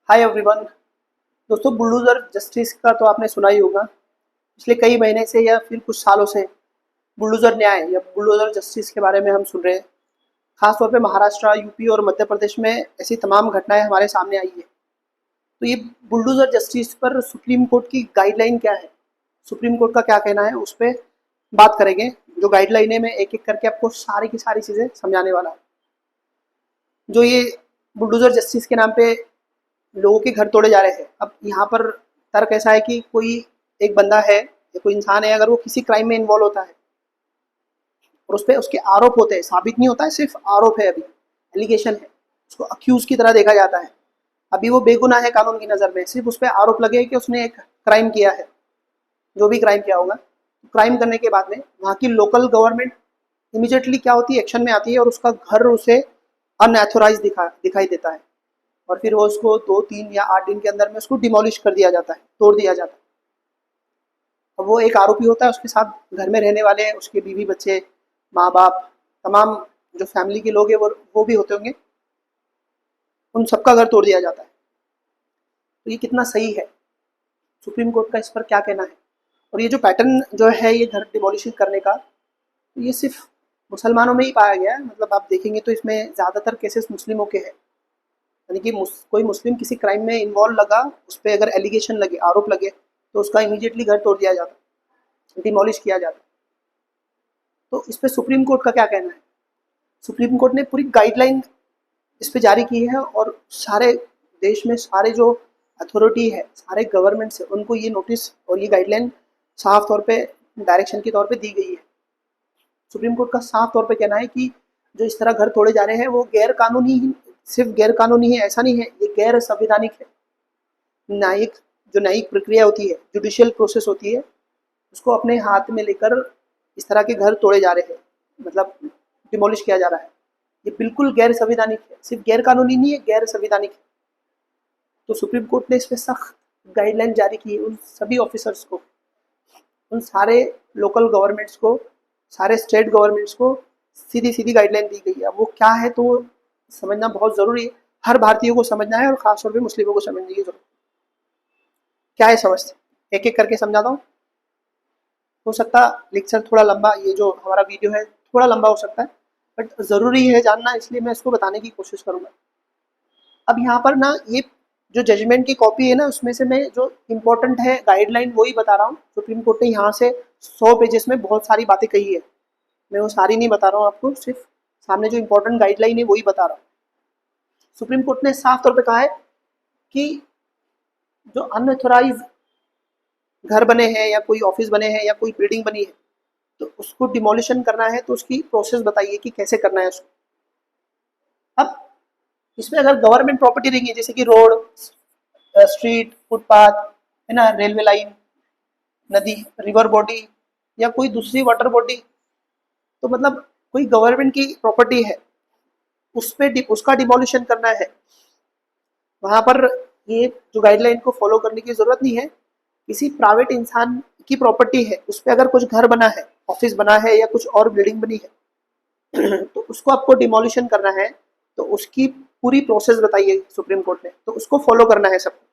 Hi everyone. दोस्तों, bulldozer justice का तो आपने सुना ही होगा। पिछले कई महीने से या फिर कुछ सालों से बुलडोजर न्याय या बुलडोजर जस्टिस के बारे में हम सुन रहे हैं। खासतौर पे महाराष्ट्र, यूपी और मध्य प्रदेश में ऐसी तमाम घटनाएं हमारे सामने आई है। तो ये बुलडोजर जस्टिस पर सुप्रीम कोर्ट की गाइडलाइन क्या है, सुप्रीम कोर्ट का क्या कहना है, उस पर बात करेंगे। जो गाइडलाइन है, मैं एक एक करके आपको सारी की सारी चीज़ें समझाने वाला हूँ। जो ये बुलडोजर जस्टिस के नाम पे लोगों के घर तोड़े जा रहे हैं। अब यहाँ पर तर्क ऐसा है कि कोई एक बंदा है या कोई इंसान है, अगर वो किसी क्राइम में इन्वॉल्व होता है और उस पर उसके आरोप होते हैं, साबित नहीं होता है, सिर्फ आरोप है, अभी एलिगेशन है, उसको अक्यूज की तरह देखा जाता है। अभी वो बेगुनाह है कानून की नज़र में, सिर्फ उस पर आरोप लगे कि उसने एक क्राइम किया है। जो भी क्राइम किया होगा, क्राइम करने के बाद में वहाँ की लोकल गवर्नमेंट इमीडिएटली क्या होती है, एक्शन में आती है और उसका घर उसे अनएथोराइज दिखाई देता है। और फिर वो उसको 2, 3 या 8 दिन के अंदर में उसको डिमोलिश कर दिया जाता है, तोड़ दिया जाता है। अब वो एक आरोपी होता है, उसके साथ घर में रहने वाले उसके बीवी बच्चे, माँ बाप, तमाम जो फैमिली के लोग हैं वो भी होते होंगे, उन सबका घर तोड़ दिया जाता है। तो ये कितना सही है, सुप्रीम कोर्ट का इस पर क्या कहना है? और ये जो पैटर्न जो है ये घर डिमोलिश करने का, तो ये सिर्फ मुसलमानों में ही पाया गया है। मतलब आप देखेंगे तो इसमें ज़्यादातर केसेस मुस्लिमों के हैं। यानी कि कोई मुस्लिम किसी क्राइम में इन्वॉल्व लगा, उस पर अगर एलिगेशन लगे, आरोप लगे, तो उसका इमीडिएटली घर तोड़ दिया जाता, डिमोलिश किया जाता। तो इस पर सुप्रीम कोर्ट का क्या कहना है? सुप्रीम कोर्ट ने पूरी गाइडलाइन इस पे जारी की है और सारे देश में सारे जो अथॉरिटी है, सारे गवर्नमेंट्स है, उनको ये नोटिस और ये गाइडलाइन साफ तौर पे डायरेक्शन के तौर पे दी गई है। सुप्रीम कोर्ट का साफ तौर पे कहना है कि जो इस तरह घर तोड़े जा रहे हैं वो गैर कानूनी, सिर्फ गैर कानूनी है ऐसा नहीं है, ये गैर संवैधानिक है। न्यायिक जो न्यायिक प्रक्रिया होती है, जुडिशियल प्रोसेस होती है, उसको अपने हाथ में लेकर इस तरह के घर तोड़े जा रहे हैं, मतलब डिमोलिश किया जा रहा है। ये बिल्कुल गैर संवैधानिक है, सिर्फ गैर कानूनी नहीं है, गैर संवैधानिक है। तो सुप्रीम कोर्ट ने इस पर सख्त गाइडलाइन जारी की है उन सभी ऑफिसर्स को, उन सारे लोकल गवर्नमेंट्स को, सारे स्टेट गवर्नमेंट्स को सीधी सीधी गाइडलाइन दी गई है। अब वो क्या है तो समझना बहुत ज़रूरी है, हर भारतीय को समझना है और खासतौर पे मुस्लिमों को समझने की जरूरत। क्या है समझते, एक एक करके समझाता हूँ। हो सकता लेक्चर थोड़ा लंबा, ये जो हमारा वीडियो है थोड़ा लंबा हो सकता है, बट ज़रूरी है जानना, इसलिए मैं इसको बताने की कोशिश करूँगा। अब यहाँ पर ना, ये जो जजमेंट की कॉपी है ना, उसमें से मैं जो इम्पोर्टेंट है गाइडलाइन वही बता रहा हूँ। सुप्रीम कोर्ट ने यहाँ से 100 पेजेस में बहुत सारी बातें कही है, मैं वो सारी नहीं बता रहा हूँ आपको, सिर्फ सामने जो इम्पोर्टेंट गाइडलाइन है वही बता रहा हूँ। सुप्रीम कोर्ट ने साफ तौर पे कहा है कि जो अनऑथोराइज घर बने हैं या कोई ऑफिस बने हैं या कोई बिल्डिंग बनी है, तो उसको डिमोलिशन करना है तो उसकी प्रोसेस बताइए कि कैसे करना है उसको। अब इसमें अगर गवर्नमेंट प्रॉपर्टी रहेंगी, जैसे कि रोड, स्ट्रीट, फुटपाथ, है ना, रेलवे लाइन, नदी, रिवर बॉडी या कोई दूसरी वाटर बॉडी, तो मतलब कोई गवर्नमेंट की प्रॉपर्टी है, उस पे उसका डिमोलिशन करना है। वहां पर ये जो गाइडलाइन को फॉलो करने की जरूरत नहीं है। किसी प्राइवेट इंसान की प्रॉपर्टी है, उस पर अगर कुछ घर बना है, ऑफिस बना है या कुछ और बिल्डिंग बनी है तो उसको आपको डिमोलिशन करना है, तो उसकी पूरी प्रोसेस बताइए सुप्रीम कोर्ट ने, तो उसको फॉलो करना है सबको।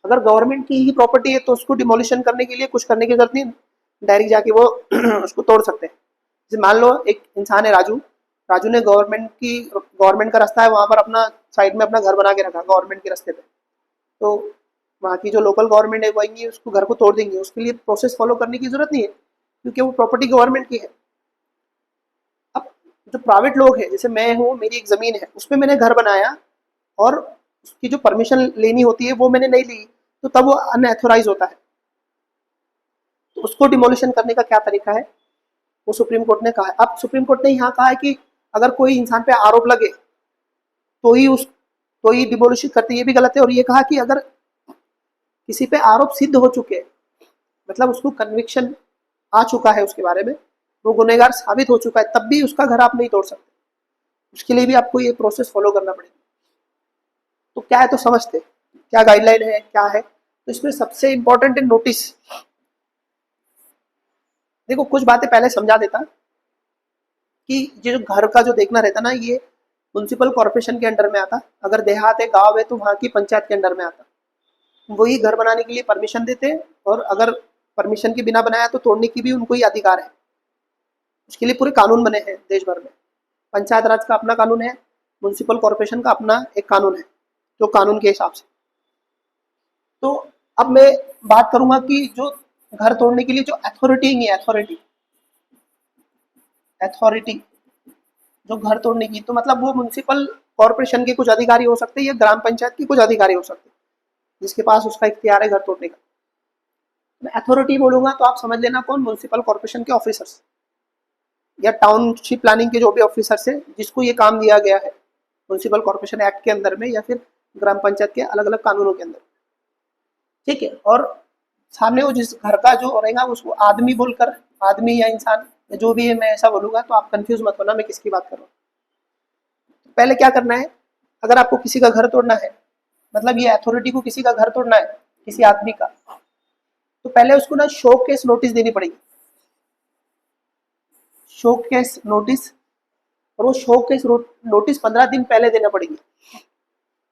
अगर गवर्नमेंट की ही प्रॉपर्टी है तो उसको डिमोलिशन करने के लिए कुछ करने की जरूरत नहीं, डायरेक्ट जाके वो उसको तोड़ सकते हैं। जैसे मान लो एक इंसान है राजू, राजू ने गवर्नमेंट का रास्ता है, वहां पर अपना साइड में अपना घर बना के रखा गवर्नमेंट के रास्ते पे, तो वहाँ की जो लोकल गवर्नमेंट है वो आएंगी, उसको घर को तोड़ देंगे। उसके लिए प्रोसेस फॉलो करने की जरूरत नहीं है, क्योंकि वो प्रॉपर्टी गवर्नमेंट की है। अब जो प्राइवेट लोग हैं, जैसे मैं हूँ, मेरी एक ज़मीन है, उसमें मैंने घर बनाया और उसकी जो परमिशन लेनी होती है वो मैंने नहीं ली, तो तब वो अनएथोराइज होता है। तो उसको डिमोलिशन करने का क्या तरीका है, वो सुप्रीम कोर्ट ने कहा है। अब सुप्रीम कोर्ट ने यहाँ कहा है कि अगर कोई इंसान पे आरोप लगे तो ही डिमोलिशन करते, ये भी गलत है। और ये कहा कि अगर किसी पे आरोप सिद्ध हो चुके, मतलब उसको कन्विक्शन आ चुका है उसके बारे में, वो गुनहगार साबित हो चुका है, तब भी उसका घर आप नहीं तोड़ सकते। उसके लिए भी आपको ये प्रोसेस फॉलो करना पड़ेगा। तो क्या है तो समझते, क्या गाइडलाइन है, क्या है। तो इसमें सबसे इंपॉर्टेंट है नोटिस। देखो, कुछ बातें पहले समझा देता कि ये जो घर का जो देखना रहता ना, ये म्युनिसिपल कॉर्पोरेशन के अंडर में आता। अगर देहात है, गांव है, तो वहाँ की पंचायत के अंडर में आता। वही घर बनाने के लिए परमिशन देते हैं, और अगर परमिशन के बिना बनाया तो तोड़ने की भी उनको ही अधिकार है। उसके लिए पूरे कानून बने हैं देश भर में। पंचायत राज का अपना कानून है, म्युनिसिपल कॉर्पोरेशन का अपना एक कानून है, जो कानून के हिसाब से। तो अब मैं बात करूंगा कि जो घर तोड़ने के लिए जो अथॉरिटी है, अथॉरिटी जो घर तोड़ने की, तो मतलब वो म्युनिसिपल कॉर्पोरेशन के कुछ अधिकारी हो सकते हैं या ग्राम पंचायत के कुछ अधिकारी हो सकते हैं, जिसके पास उसका इख्तियार है घर तोड़ने का। मैं अथॉरिटी बोलूंगा तो आप समझ लेना कौन, म्युनिसिपल कॉर्पोरेशन के ऑफिसर्स या टाउनशिप प्लानिंग के जो भी ऑफिसर्स है, जिसको ये काम दिया गया है म्युनिसिपल कॉर्पोरेशन एक्ट के अंदर में या फिर ग्राम पंचायत के अलग अलग कानूनों के अंदर। ठीक है। और सामने वो जिस घर का जो रहेगा उसको आदमी बोलकर, आदमी या इंसान जो भी है, मैं ऐसा बोलूंगा तो आप कंफ्यूज मत होना मैं किसकी बात कर रहा हूँ। पहले क्या करना है, अगर आपको किसी का घर तोड़ना है, मतलब ये अथॉरिटी को किसी का घर तोड़ना है, किसी आदमी का, तो पहले उसको ना शो केस नोटिस देनी पड़ेगी, शो केस नोटिस। और वो शो केस नोटिस 15 दिन पहले देना पड़ेगी।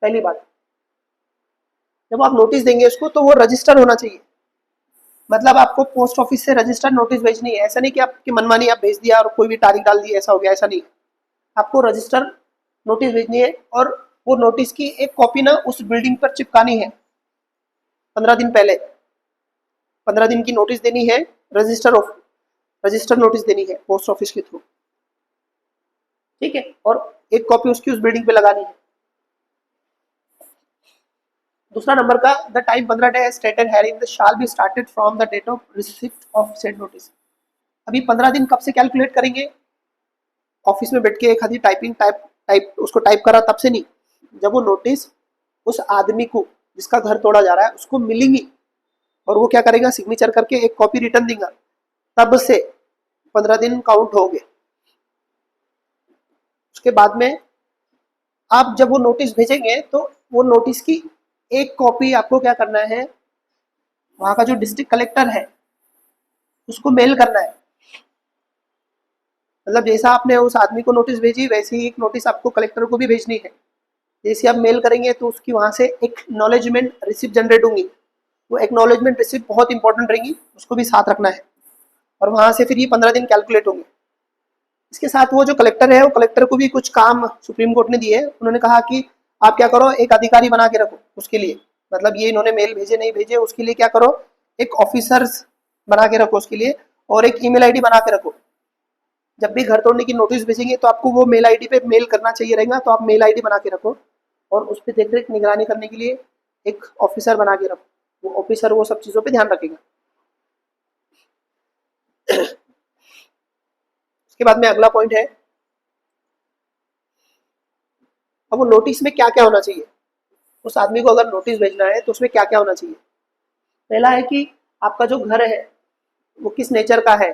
पहली बात, जब आप नोटिस देंगे उसको तो वो रजिस्टर होना चाहिए। मतलब आपको पोस्ट ऑफिस से रजिस्टर नोटिस भेजनी है, ऐसा नहीं कि आपकी मनमानी आप भेज दिया और कोई भी तारीख डाल दी ऐसा हो गया, ऐसा नहीं। आपको रजिस्टर नोटिस भेजनी है, और वो नोटिस की एक कॉपी ना उस बिल्डिंग पर चिपकानी है 15 दिन पहले। 15 दिन की नोटिस देनी है, रजिस्टर नोटिस देनी है पोस्ट ऑफिस के थ्रू। ठीक है। और एक कॉपी उसकी उस बिल्डिंग पे लगानी है। दूसरा नंबर का, the time 15 day stated hearing shall be started from the date of receipt of said notice. अभी 15 दिन कब से कैलकुलेट करेंगे? ऑफिस में बैठ के एक आधी टाइप उसको टाइप करा तब से नहीं, जब वो नोटिस उस आदमी को जिसका घर तोड़ा जा रहा है उसको मिलेंगी, और वो क्या करेगा, सिग्नेचर करके एक कॉपी रिटर्न देगा, तब से 15 दिन काउंट हो गए। उसके बाद में आप जब वो नोटिस भेजेंगे तो वो नोटिस की एक कॉपी आपको क्या करना है, वहां का जो डिस्ट्रिक्ट कलेक्टर है उसको मेल करना है। मतलब जैसा आपने उस आदमी को नोटिस भेजी, वैसी ही एक नोटिस आपको कलेक्टर को भी भेजनी है। जैसे आप मेल करेंगे तो उसकी वहां से एक्नॉलेजमेंट रिसिप्ट जनरेट होंगी। वो एक्नॉलेजमेंट रिसिप्ट बहुत इंपॉर्टेंट रहेंगी, उसको भी साथ रखना है। और वहां से फिर ये 15 दिन कैलकुलेट होंगे। इसके साथ वो जो कलेक्टर है, वो कलेक्टर को भी कुछ काम सुप्रीम कोर्ट ने दिए। उन्होंने कहा कि आप क्या करो, एक अधिकारी बना के रखो उसके लिए। मतलब ये इन्होंने मेल भेजे नहीं भेजे उसके लिए क्या करो, एक ऑफिसर्स बना के रखो उसके लिए, और एक ईमेल आईडी बना के रखो। जब भी घर तोड़ने की नोटिस भेजेंगे तो आपको वो मेल आईडी पे मेल करना चाहिए रहेगा, तो आप मेल आईडी बना के रखो। और उस पर देख रेख निगरानी करने के लिए एक ऑफिसर बना के रखो। वो ऑफिसर वो सब चीज़ों पे ध्यान रखेगा। उसके बाद में अगला पॉइंट है, अब वो नोटिस में क्या क्या होना चाहिए। उस आदमी को अगर नोटिस भेजना है तो उसमें क्या क्या होना चाहिए। पहला है कि आपका जो घर है वो किस नेचर का है,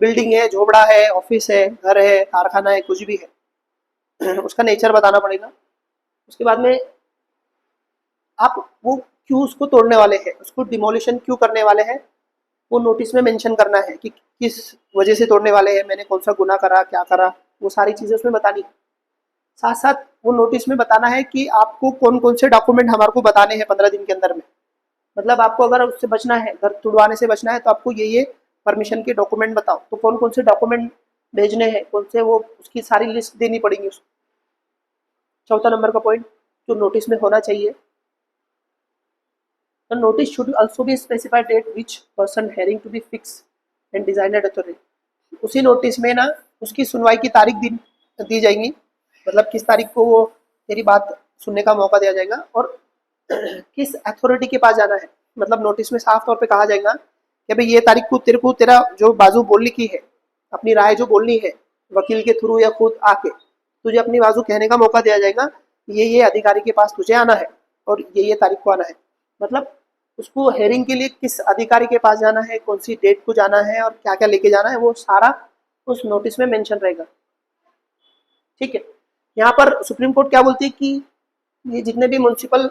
बिल्डिंग है, झोपड़ा है, ऑफिस है, घर है, कारखाना है, कुछ भी है उसका नेचर बताना पड़ेगा। उसके बाद में आप वो क्यों उसको तोड़ने वाले हैं, उसको डिमोलिशन क्यों करने वाले हैं, वो नोटिस में मेंशन करना है कि किस वजह से तोड़ने वाले हैं, मैंने कौन सा गुनाह करा, क्या करा, वो सारी चीज़ें उसमें बतानी। साथ साथ वो नोटिस में बताना है कि आपको कौन कौन से डॉक्यूमेंट हमारे को बताने हैं 15 दिन के अंदर में। मतलब आपको अगर उससे बचना है, घर तुड़वाने से बचना है, तो आपको ये परमिशन के डॉक्यूमेंट बताओ। तो कौन कौन से डॉक्यूमेंट भेजने हैं, कौन से, वो उसकी सारी लिस्ट देनी पड़ेगी उसको। चौथा नंबर का पॉइंट जो नोटिस में होना चाहिए, the notice should also be specified date which person hearing to be fixed and designated authority। उसी नोटिस में ना उसकी सुनवाई की तारीख दी जाएगी, मतलब किस तारीख को वो तेरी बात सुनने का मौका दिया जाएगा, और किस अथॉरिटी के पास जाना है। मतलब नोटिस में साफ तौर पे कहा जाएगा कि भाई ये तारीख को तेरे को तेरा जो बाजू बोलने की है, अपनी राय जो बोलनी है, वकील के थ्रू या खुद आके तुझे अपनी बाजू कहने का मौका दिया जाएगा। ये अधिकारी के पास तुझे आना है और ये तारीख को आना है। मतलब उसको हेयरिंग के लिए किस अधिकारी के पास जाना है, कौन सी डेट को जाना है और क्या क्या लेके जाना है, वो सारा उस नोटिस में मेंशन रहेगा। ठीक है। यहाँ पर सुप्रीम कोर्ट क्या बोलती है कि ये जितने भी म्युनिसिपल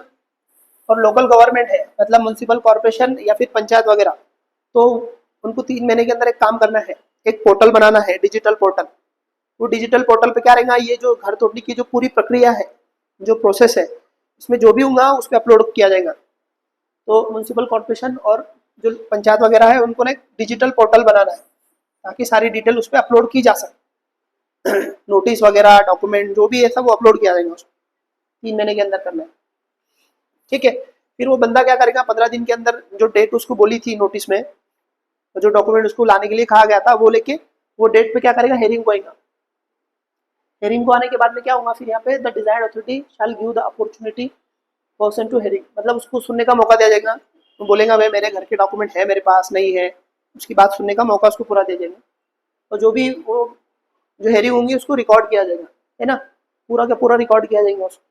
और लोकल गवर्नमेंट है, मतलब म्युनिसिपल कॉर्पोरेशन या फिर पंचायत वगैरह, तो उनको 3 महीने के अंदर एक काम करना है, एक पोर्टल बनाना है, डिजिटल पोर्टल। वो डिजिटल पोर्टल पे क्या रहेगा, ये जो घर तोड़ने की जो पूरी प्रक्रिया है, जो प्रोसेस है, इसमें जो भी होगा उस पर अपलोड किया जाएगा। तो म्यूनसिपल कॉर्पोरेशन और जो पंचायत वगैरह है उनको ना एक डिजिटल पोर्टल बनाना है ताकि सारी डिटेल उस पर अपलोड की जा सके। नोटिस वगैरह, डॉक्यूमेंट जो भी है सब वो अपलोड किया जाएगा उसको, 3 महीने के अंदर करना है। ठीक है, फिर वो बंदा क्या करेगा, 15 दिन के अंदर जो डेट उसको बोली थी नोटिस में, जो डॉक्यूमेंट उसको लाने के लिए कहा गया था वो लेके वो डेट पे क्या करेगा, हेयरिंग को आएगा। हेयरिंग को आने के बाद में क्या होगा, फिर यहाँ पे the desired authority shall give the opportunity person to hearing, मतलब उसको सुनने का मौका दिया जाएगा। तो बोलेगा भाई मेरे घर के डॉक्यूमेंट है, मेरे पास नहीं है, उसकी बात सुनने का मौका उसको पूरा दे देंगे। और जो भी वो जो हेयरिंग होंगी उसको रिकॉर्ड किया जाएगा, है ना, पूरा का पूरा रिकॉर्ड किया जाएगा उसको।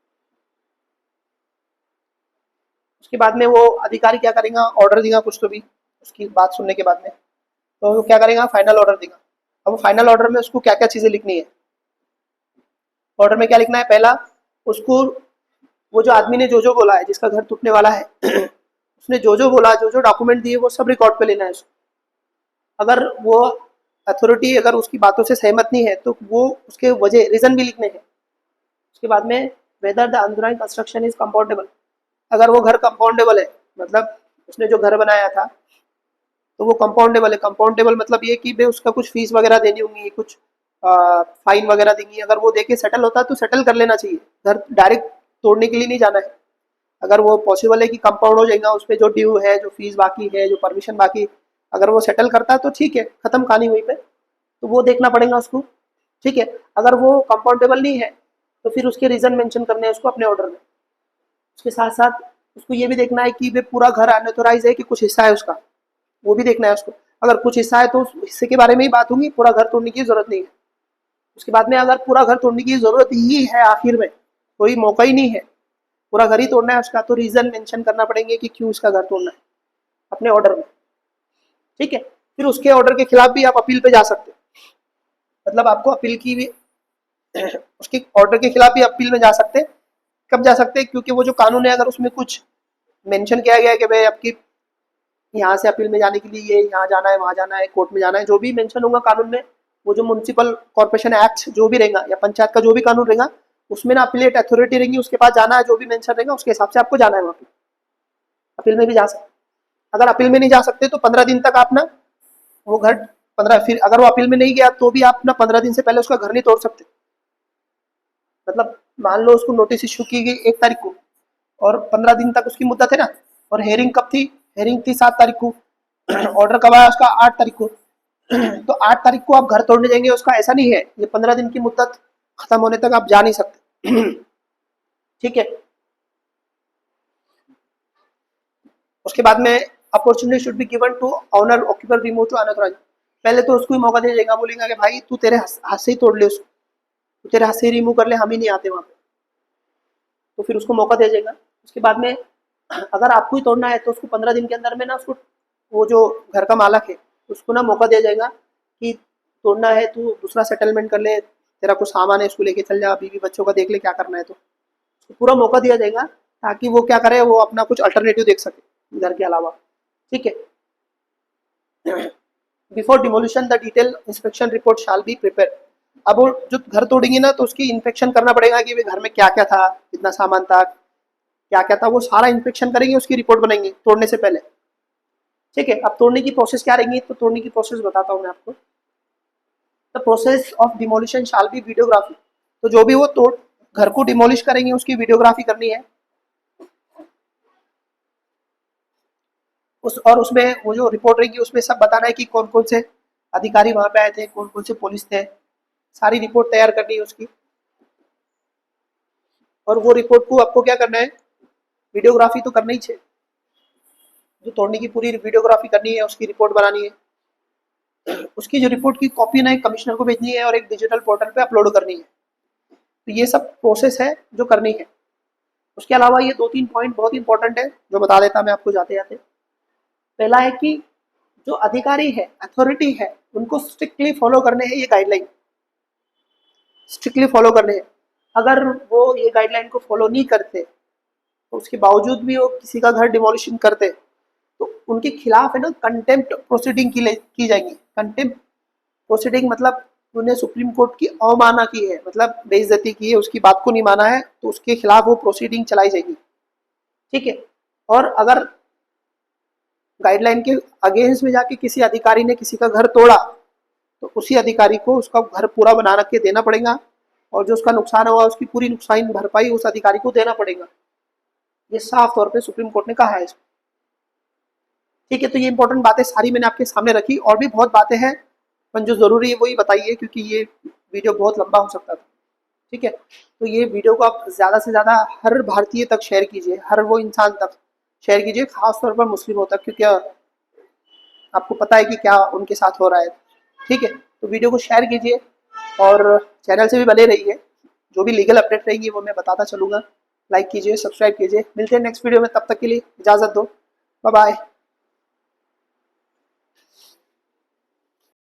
उसके बाद में वो अधिकारी क्या करेगा, ऑर्डर देगा कुछ तो भी उसकी बात सुनने के बाद में, तो वो क्या करेगा, फाइनल ऑर्डर देगा। अब वो फाइनल ऑर्डर में उसको क्या क्या चीजें लिखनी है, ऑर्डर में क्या लिखना है, पहला उसको वो जो आदमी ने जो बोला है, जिसका घर टूटने वाला है उसने जो बोला, जो डॉक्यूमेंट दिए वो सब रिकॉर्ड पे लेना है उसको। अगर वो अथॉरिटी अगर उसकी बातों से सहमत नहीं है तो वो उसके वजह रीजन भी लिखने हैं। उसके बाद में whether the underlying construction is compoundable, अगर वो घर कंपाउंडेबल है, मतलब उसने जो घर बनाया था तो वो कंपाउंडेबल है। कंपाउंडेबल मतलब ये कि भाई उसका कुछ फीस वगैरह देनी होंगी, कुछ फाइन वगैरह देंगी, अगर वो देके सेटल होता तो सेटल कर लेना चाहिए, घर डायरेक्ट तोड़ने के लिए नहीं जाना है। अगर वो पॉसिबल है कि कंपाउंड हो जाएगा, उस पर जो ड्यू है, जो फीस बाकी है, जो परमिशन बाकी, अगर वो सेटल करता है तो ठीक है, खत्म कहानी वहीं पे, तो वो देखना पड़ेगा उसको। ठीक है, अगर वो कंपाउंडेबल नहीं है तो फिर उसके रीजन मेंशन करने हैं उसको अपने ऑर्डर में। उसके साथ साथ उसको ये भी देखना है कि वे पूरा घर अनऑथोराइज है कि कुछ हिस्सा है उसका, वो भी देखना है उसको। अगर कुछ हिस्सा है तो उस हिस्से के बारे में ही बात होगी, पूरा घर तोड़ने की जरूरत नहीं है। उसके बाद में अगर पूरा घर तोड़ने की जरूरत ही है, आखिर में कोई मौका ही नहीं है, पूरा घर ही तोड़ना है उसका, तो रीजन मेंशन करना पड़ेंगे कि क्यों उसका घर तोड़ना है अपने ऑर्डर में। ठीक है, फिर उसके ऑर्डर के खिलाफ भी आप अपील पे जा सकते हैं, मतलब आपको अपील की भी उसके ऑर्डर के खिलाफ भी अपील में जा सकते हैं। कब जा सकते हैं, क्योंकि वो जो कानून है अगर उसमें कुछ मेंशन किया गया है कि भाई आपकी यहाँ से अपील में जाने के लिए ये यहाँ जाना है, वहाँ जाना है, कोर्ट में जाना है, जो भी मेंशन होगा कानून में, वो जो म्यूनसिपल कॉर्पोरेशन एक्ट जो भी रहेगा या पंचायत का जो भी कानून रहेगा उसमें ना अपीलेट अथॉरिटी रहेगी, उसके पास जाना है, जो भी मेंशन रहेगा उसके हिसाब से आपको जाना है वहाँ पे। अपील में भी जा सकते, अगर अपील में नहीं जा सकते तो 15 दिन तक आप ना वो घर 15, फिर अगर वो अपील में नहीं गया तो भी आप ना 15 दिन से पहले उसका घर नहीं तोड़ सकते। मतलब मान लो उसको नोटिस इशू की गई 1 तारीख को और 15 दिन तक उसकी मुद्दत है ना, और हेयरिंग कब थी, हेयरिंग थी 7 तारीख को, ऑर्डर कब आया उसका 8 तारीख को, तो 8 तारीख को आप घर तोड़ने जाएंगे, उसका ऐसा नहीं है, ये 15 दिन की मुद्दत खत्म होने तक आप जा नहीं सकते। ठीक है, उसके बाद में opportunity should be given to owner occupier remove to unauthorised, पहले तो उसको ही मौका दिया जाएगा, बोलेगा कि भाई तू तेरे हाथ से ही तोड़ ले उसको, तू तेरे हाथ से ही रिमूव कर ले, हम ही नहीं आते वहाँ पे, तो फिर उसको मौका दिया जाएगा। उसके बाद में अगर आपको ही तोड़ना है तो उसको 15 दिन के अंदर में ना उसको वो जो घर का मालक है उसको ना मौका दिया जाएगा कि तोड़ना है तू दूसरा सेटलमेंट कर ले, तेरा कुछ सामान है उसको लेके चल जा, बीवी बच्चों का देख ले क्या करना है, तो उसको पूरा मौका दिया जाएगा ताकि वो क्या करे, वो अपना कुछ अल्टरनेटिव देख सके घर के अलावा। ठीक है, before demolition the detail inspection report shall be prepare, अब वो जो घर तोड़ेंगे ना तो उसकी इंस्पेक्शन करना पड़ेगा कि वे घर में क्या क्या था, कितना सामान था, क्या क्या था, वो सारा इंस्पेक्शन करेंगे, उसकी रिपोर्ट बनाएंगे तोड़ने से पहले। ठीक है, अब तोड़ने की प्रोसेस क्या रहेंगी, तो तोड़ने की प्रोसेस बताता हूँ मैं आपको। The process of demolition shall be videography, तो जो भी वो तोड़ घर को डिमोलिश करेंगे उसकी वीडियोग्राफी करनी है। उस और उसमें वो जो रिपोर्ट रहेगी उसमें सब बताना है कि कौन कौन से अधिकारी वहां पे आए थे, कौन कौन से पुलिस थे, सारी रिपोर्ट तैयार करनी है उसकी। और वो रिपोर्ट को आपको क्या करना है, वीडियोग्राफी तो करना ही चाहिए, जो तोड़ने की पूरी वीडियोग्राफी करनी है, उसकी रिपोर्ट बनानी है, उसकी जो रिपोर्ट की कॉपी ना एक कमिश्नर को भेजनी है और एक डिजिटल पोर्टल पे अपलोड करनी है। तो ये सब प्रोसेस है जो करनी है। उसके अलावा ये 2-3 पॉइंट बहुत इंपॉर्टेंट है जो बता देता मैं आपको जाते जाते। पहला है कि जो अधिकारी है, अथॉरिटी है, उनको स्ट्रिक्टली फॉलो करने हैं ये गाइडलाइन, स्ट्रिक्टली फॉलो करने हैं। अगर वो ये गाइडलाइन को फॉलो नहीं करते तो उसके बावजूद भी वो किसी का घर डिमोलिशन करते तो उनके खिलाफ है ना कंटेम्प्ट प्रोसीडिंग की जाएगी। कंटेम्प्ट प्रोसीडिंग मतलब उन्हें सुप्रीम कोर्ट की अवमानना की है, मतलब बेइज्जती की है, उसकी बात को नहीं माना है, तो उसके खिलाफ वो प्रोसीडिंग चलाई जाएगी। ठीक है। और अगर गाइडलाइन के अगेंस्ट में जाके किसी अधिकारी ने किसी का घर तोड़ा, तो उसी अधिकारी को उसका घर पूरा बना रख के देना पड़ेगा, और जो उसका नुकसान हुआ उसकी पूरी नुकसान भरपाई उस अधिकारी को देना पड़ेगा। ये साफ तौर पे सुप्रीम कोर्ट ने कहा है इसको। ठीक है, तो ये इंपॉर्टेंट बातें सारी मैंने आपके सामने रखी, और भी बहुत बातें हैं, पर जो ज़रूरी है वही बताइए, क्योंकि ये वीडियो बहुत लंबा हो सकता था। ठीक है, तो ये वीडियो को आप ज़्यादा से ज़्यादा हर भारतीय तक शेयर कीजिए, हर वो इंसान तक शेयर कीजिए, खास तौर पर मुस्लिमों तक, क्योंकि आपको पता है कि क्या उनके साथ हो रहा है। ठीक है, तो वीडियो को शेयर कीजिए, और चैनल से भी बने रहिए, जो भी लीगल अपडेट रहेंगी वो मैं बताता चलूँगा। लाइक कीजिए, सब्सक्राइब कीजिए। मिलते हैं नेक्स्ट वीडियो में, तब तक के लिए इजाज़त दो। Bye bye.